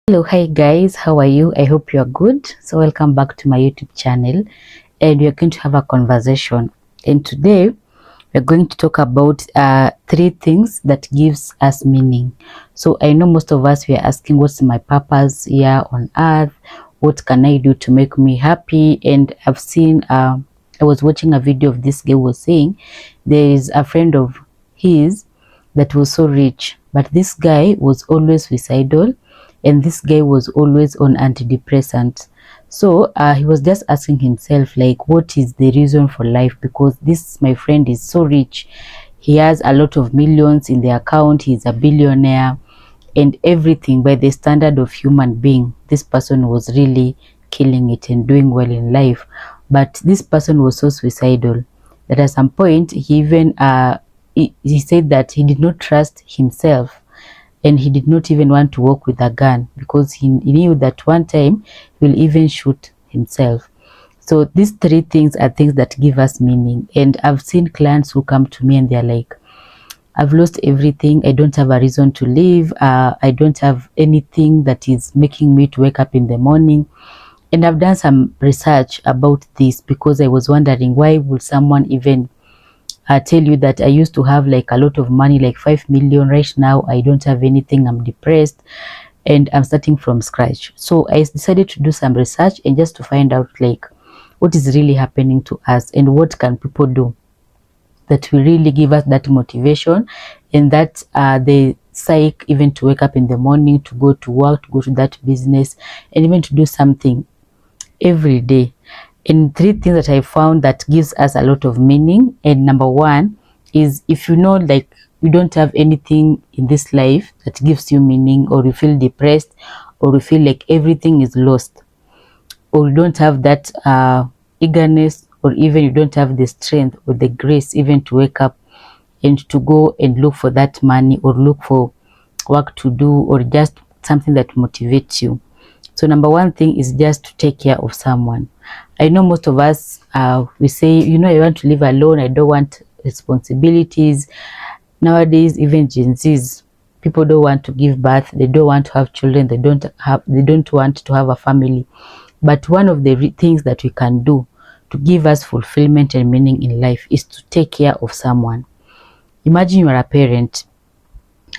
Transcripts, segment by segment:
Hello, hi guys, how are you? I hope you are good. So welcome back to my YouTube channel, and we are going to have a conversation. And today we're going to talk about three things that gives us meaning. So I know most of us, we are asking, what's my purpose here on earth? What can I do to make me happy? And I've seen I was watching a video of this girl was saying there is a friend of his that was so rich, but this guy was always suicidal, and this guy was always on antidepressants. So he was just asking himself, like, what is the reason for life? Because this my friend is so rich, he has a lot of millions in the account, he's a billionaire and everything. By the standard of human being, this person was really killing it and doing well in life. But this person was so suicidal that at some point he even he said that he did not trust himself, and he did not even want to walk with a gun because he knew that one time he will even shoot himself. So these three things are things that give us meaning. And I've seen clients who come to me and they're like, I've lost everything. I don't have a reason to live. I don't have anything that is making me to wake up in the morning. And I've done some research about this because I was wondering, why would someone even tell you that I used to have like a lot of money, like 5 million. Right now I don't have anything, I'm depressed and I'm starting from scratch. So I decided to do some research and just to find out like what is really happening to us and what can people do that will really give us that motivation and that the psyche even to wake up in the morning, to go to work, to go to that business, and even to do something every day. And three things that I found that gives us a lot of meaning. And number one is, if you know like you don't have anything in this life that gives you meaning, or you feel depressed, or you feel like everything is lost, or you don't have that eagerness, or even you don't have the strength or the grace even to wake up and to go and look for that money, or look for work to do, or just something that motivates you. So number one thing is just to take care of someone. I know most of us, we say, you know, I want to live alone. I don't want responsibilities. Nowadays, even Gen Zs, people don't want to give birth. They don't want to have children. They don't want to have a family. But one of the things that we can do to give us fulfillment and meaning in life is to take care of someone. Imagine you are a parent.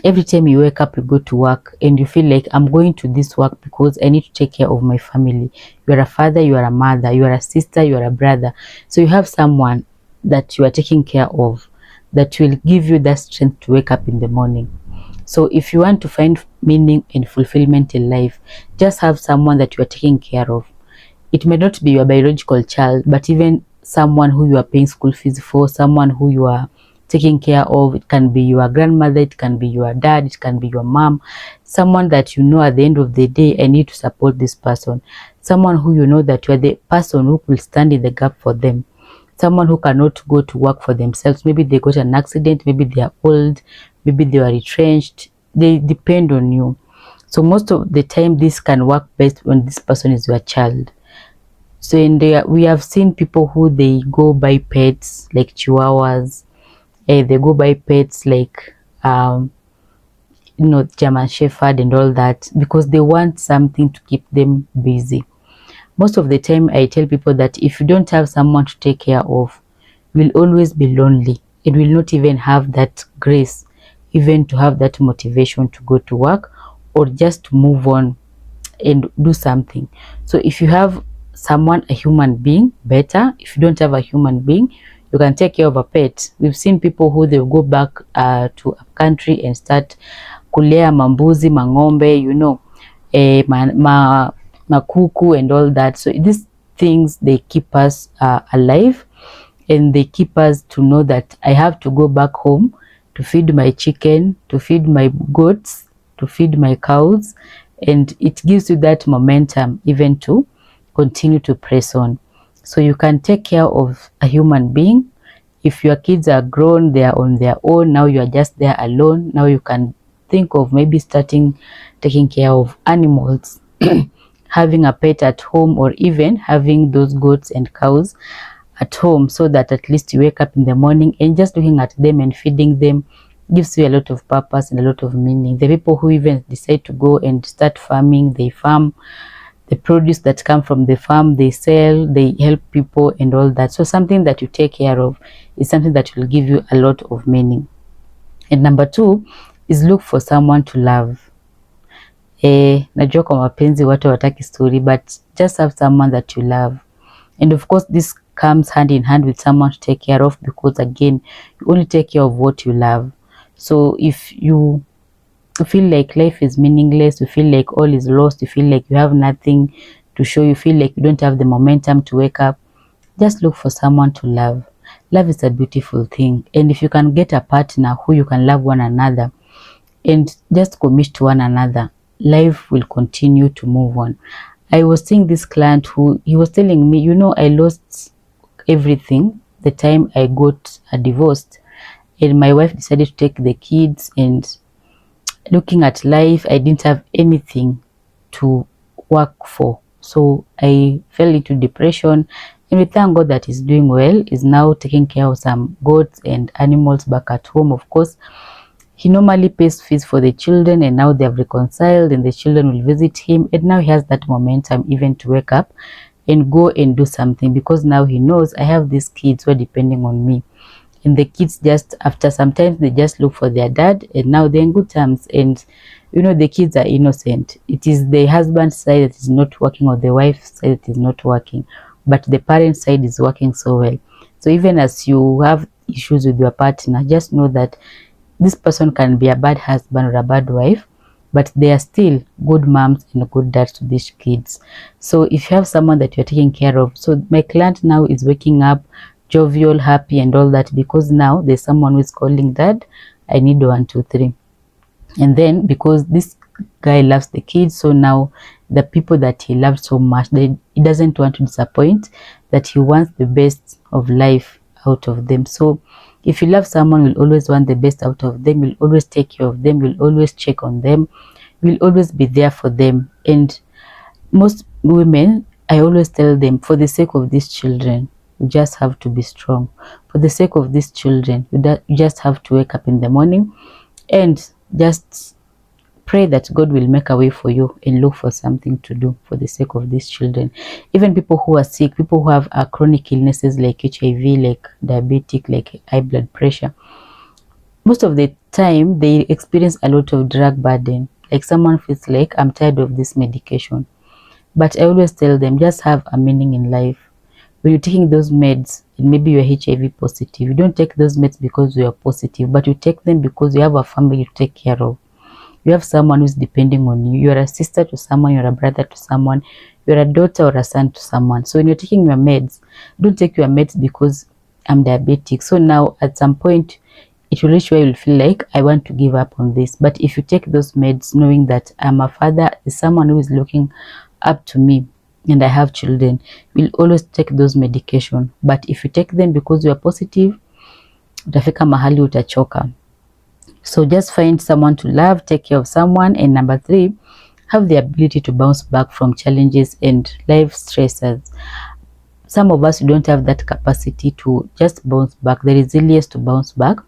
Every time you wake up, you go to work and you feel like, I'm going to this work because I need to take care of my family. You are a father, you are a mother, you are a sister, you are a brother. So you have someone that you are taking care of that will give you that strength to wake up in the morning. So if you want to find meaning and fulfillment in life, just have someone that you are taking care of. It may not be your biological child, but even someone who you are paying school fees for, someone who you are taking care of. It can be your grandmother, it can be your dad, it can be your mom, someone that you know at the end of the day, I need to support this person, someone who you know that you are the person who will stand in the gap for them, someone who cannot go to work for themselves. Maybe they got an accident, maybe they are old, maybe they are retrenched, they depend on you. So most of the time this can work best when this person is your child. So in there we have seen people who they go buy pets like chihuahuas, they go buy pets like you know, German Shepherd and all that, because they want something to keep them busy. Most of the time I tell people that if you don't have someone to take care of, you will always be lonely. It will not even have that grace even to have that motivation to go to work or just to move on and do something. So if you have someone, a human being, better. If you don't have a human being, you can take care of a pet. We've seen people who they'll go back to a country and start kulea mambuzi, mangombe, you know, makuku and all that. So these things, they keep us alive, and they keep us to know that I have to go back home to feed my chicken, to feed my goats, to feed my cows, and it gives you that momentum even to continue to press on. So you can take care of a human being. If your kids are grown, they are on their own, now you are just there alone, now you can think of maybe starting taking care of animals, having a pet at home, or even having those goats and cows at home, so that at least you wake up in the morning and just looking at them and feeding them gives you a lot of purpose and a lot of meaning. The people who even decide to go and start farming, they farm the produce that come from the farm, they sell, they help people and all that. So something that you take care of is something that will give you a lot of meaning. And number 2 is look for someone to love. Najua kwa mapenzi watu hawataki story, but just have someone that you love. And of course this comes hand in hand with someone to take care of, because again, you only take care of what you love. So if you feel like life is meaningless, you feel like all is lost, you feel like you have nothing to show, you feel like you don't have the momentum to wake up, just look for someone to love. Love is a beautiful thing, and if you can get a partner who you can love one another and just commit to one another, life will continue to move on. I was seeing this client who he was telling me, I lost everything the time I got a divorce, and my wife decided to take the kids, and looking at life, I didn't have anything to work for. So I fell into depression, and we thank God that he's doing well. He's now taking care of some goats and animals back at home. Of course, he normally pays fees for the children, and now they have reconciled, and the children will visit him, and now he has that momentum even to wake up and go and do something, because now he knows I have these kids who are depending on me. And the kids, just after sometimes, they just look for their dad, and now they're in good terms. And the kids are innocent. It is the husband's side that is not working, or the wife's side that is not working, but the parent side is working so well. So even as you have issues with your partner, just know that this person can be a bad husband or a bad wife, but they are still good moms and good dads to these kids. So if you have someone that you're taking care of, so my client now is waking up jovial, happy and all that, because now there's someone who is calling, dad, I need 1, 2, 3. And then because this guy loves the kids, so now the people that he loves so much, he doesn't want to disappoint, that he wants the best of life out of them. So if you love someone, you'll always want the best out of them, you'll always take care of them, you'll always check on them, you'll always be there for them. And most women, I always tell them, for the sake of these children, you just have to be strong. For the sake of these children, you just have to wake up in the morning and just pray that God will make a way for you and look for something to do for the sake of these children. Even people who are sick, people who have chronic illnesses like HIV, like diabetic, like high blood pressure, most of the time they experience a lot of drug burden. Like someone feels like, I'm tired of this medication. But I always tell them, just have a meaning in life. When you're taking those meds, and maybe you're HIV positive, you don't take those meds because you are positive, but you take them because you have a family to take care of. You have someone who's depending on you. You're a sister to someone, you're a brother to someone, you're a daughter or a son to someone. So when you're taking your meds, don't take your meds because I'm diabetic. So now at some point, it will reach where you'll feel like, I want to give up on this. But if you take those meds knowing that I'm a father, is someone who is looking up to me, and I have children, will always take those medication. But if you take them because you are positive, utafika mahali utachoka. So just find someone to love, take care of someone. And number 3, have the ability to bounce back from challenges and life stresses. Some of us don't have that capacity to just bounce back, the resilience to bounce back.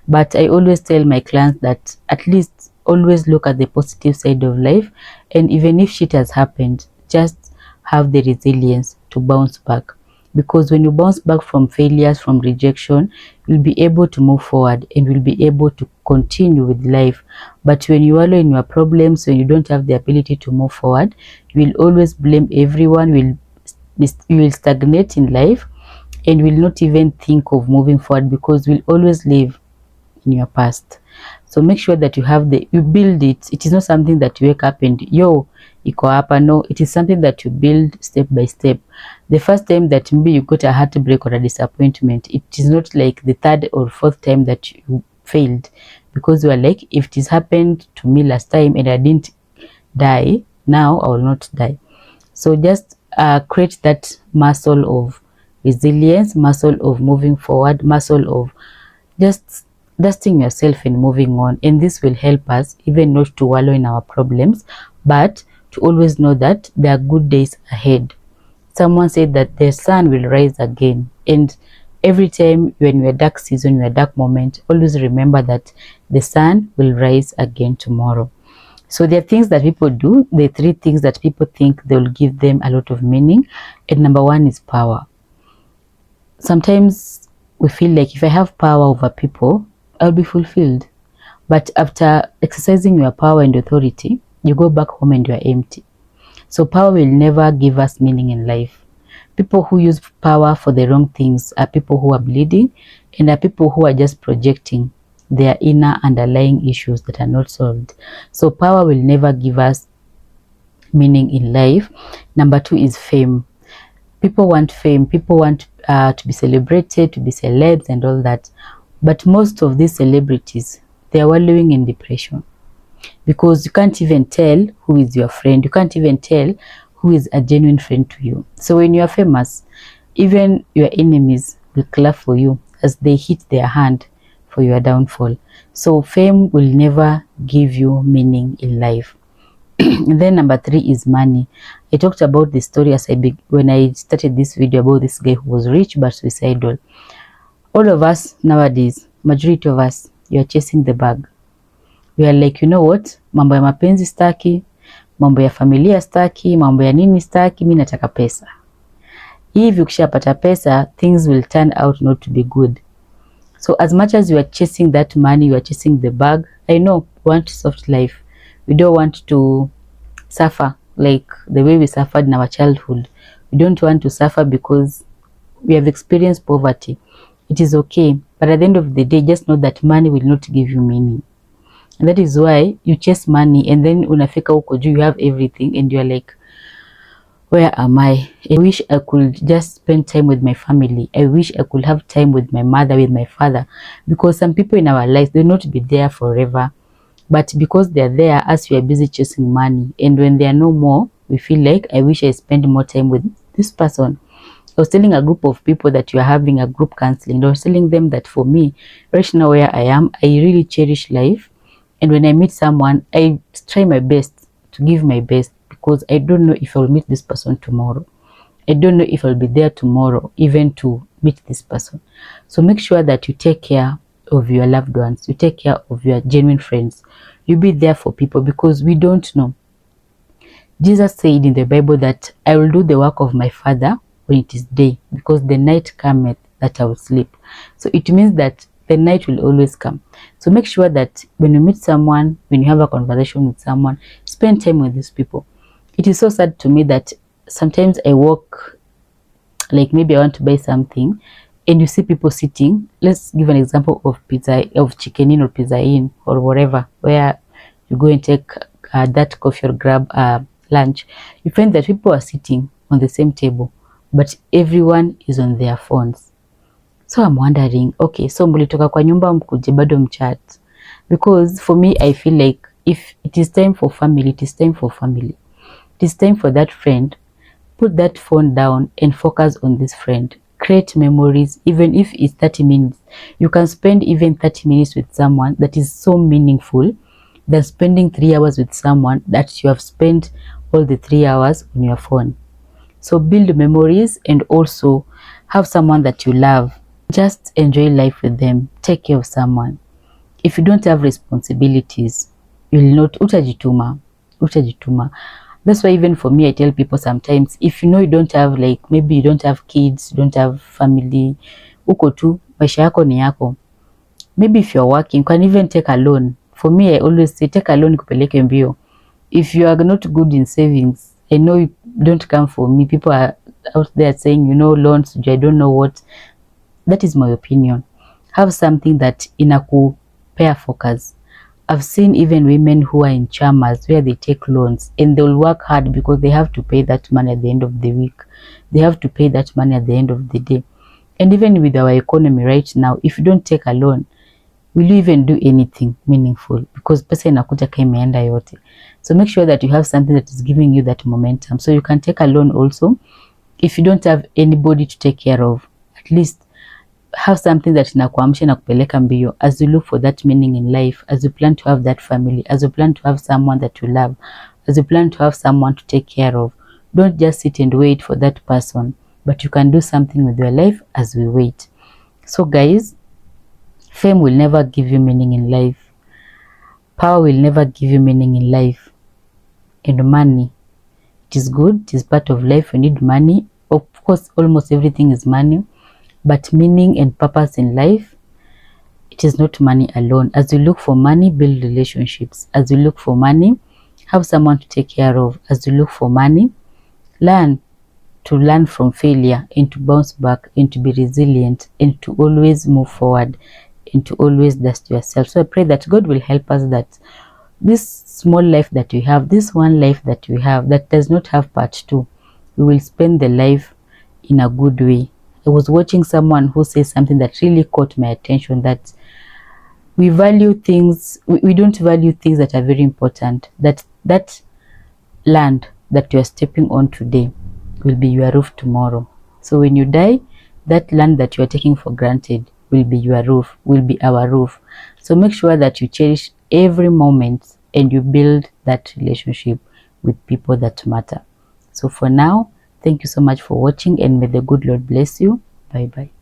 But I always tell my clients that at least always look at the positive side of life, and even if shit has happened, just have the resilience to bounce back. Because when you bounce back from failures, from rejection, you'll be able to move forward and will be able to continue with life. But when you wallow in your problems, when you don't have the ability to move forward, you will always blame everyone, you will stagnate in life, and will not even think of moving forward, because we'll always live in your past. So make sure that you build it. It is not something that you wake up and iko hapa. No, it is something that you build step by step. The first time that maybe you got a heartbreak or a disappointment, it is not like the 3rd or 4th time that you failed, because you are like, if it has happened to me last time and I didn't die, now I will not die. So just create that muscle of resilience, muscle of moving forward, muscle of just dusting yourself and moving on. And this will help us even not to wallow in our problems, but to always know that there are good days ahead. Someone said that the sun will rise again, and Every time when you're dark season, your dark moment, always remember that the sun will rise again tomorrow. So there are things that people do. There are 3 things that people think they'll give them a lot of meaning. And number 1 is power. Sometimes we feel like if I have power over people, I'll be fulfilled. But after exercising your power and authority, you go back home and you're empty. So power will never give us meaning in life. People who use power for the wrong things are people who are bleeding, and are people who are just projecting their inner underlying issues that are not solved. So power will never give us meaning in life. Number 2 is fame. People want fame. People want to be celebrated, to be celebs and all that. But most of these celebrities, they are wallowing in depression, because you can't even tell who is your friend. You can't even tell who is a genuine friend to you. So when you are famous, even your enemies will clap for you as they hit their hand for your downfall. So fame will never give you meaning in life. And then number 3 is money. I talked about the story when I started this video about this guy who was rich but suicidal. All of us nowadays, majority of us, you are chasing the bag. We are like, you know what, mambo ya mapenzi staki, mambo ya familia staki, mambo ya nini staki, mimi nataka pesa. Hivi ukishapata pesa, things will turn out not to be good. So as much as you are chasing that money, you are chasing the bag. I know we want soft life. We don't want to suffer like the way we suffered in our childhood. We don't want to suffer because we have experienced poverty. It is okay, but at the end of the day, just know that money will not give you meaning. And that is why you chase money, and then unafika huko juu, you have everything and you're like, where am I? I wish I could just spend time with my family. I wish I could have time with my mother, with my father, because some people in our lives, they'll not be there forever. But because they're there, as we are busy chasing money, and when they are no more, we feel like, I wish I spend more time with this person. I was telling a group of people that you are having a group counseling. I was telling them that for me, right now where I am, I really cherish life. And when I meet someone, I try my best to give my best, because I don't know if I'll meet this person tomorrow. I don't know if I'll be there tomorrow, even to meet this person. So make sure that you take care of your loved ones. You take care of your genuine friends. You be there for people, because we don't know. Jesus said in the Bible that I will do the work of my Father when it is day, because the night cometh that I will sleep. So it means that the night will always come. So make sure that when you meet someone, when you have a conversation with someone, spend time with these people. It is so sad to me that sometimes I walk, like maybe I want to buy something, and you see people sitting. Let's give an example of Chicken Inn or Pizza Inn or whatever, where you go and take that coffee or grab lunch. You find that people are sitting on the same table, but everyone is on their phones. So I'm wondering, okay, so mlitoka kwa nyumba mkuje bado mchat? Because for me, I feel like if it is time for family, it is time for family. It is time for that friend. Put that phone down and focus on this friend. Create memories, even if it's 30 minutes. You can spend even 30 minutes with someone that is so meaningful than spending 3 hours with someone that you have spent all the 3 hours on your phone. So build memories, and also have someone that you love. Just enjoy life with them. Take care of someone. If you don't have responsibilities, you'll not utajituma. That's why even for me, I tell people sometimes, if you know you don't have, like, maybe you don't have kids, you don't have family, uko tu, maisha yako ni yako. Maybe if you're working, you can even take a loan. For me, I always say, take a loan kupeleke mbio. If you are not good in savings, I know you don't come for me. People are out there saying, you know, loans, I don't know what. That is my opinion. Have something that inakupea focus. I've seen even women who are in chamas where they take loans and they'll work hard because they have to pay that money at the end of the week. They have to pay that money at the end of the day. And even with our economy right now, if you don't take a loan, will you even do anything meaningful? Because pesa inakuja kama imeenda yote. So make sure that you have something that is giving you that momentum. So you can take a loan also. If you don't have anybody to take care of, at least have something that inakuamsha na kupeleka mbio as you look for that meaning in life, as you plan to have that family, as you plan to have someone that you love, as you plan to have someone to take care of. Don't just sit and wait for that person, but you can do something with your life as we wait. So guys, fame will never give you meaning in life. Power will never give you meaning in life. And money, it is good, it is part of life. You need money. Of course, almost everything is money. But meaning and purpose in life, it is not money alone. As you look for money, build relationships. As you look for money, have someone to take care of. As you look for money, learn from failure and to bounce back and to be resilient and to always move forward and to always dust yourself. So I pray that God will help us, that this small life that we have, this one life that we have that does not have part two, we will spend the life in a good way. I was watching someone who says something that really caught my attention, that we value things, we don't value things that are very important, that land that you're stepping on today will be your roof tomorrow. So when you die, that land that you are taking for granted will be your roof, will be our roof. So make sure that you cherish every moment and you build that relationship with people that matter. So for now, thank you so much for watching, and may the good Lord bless you. Bye bye.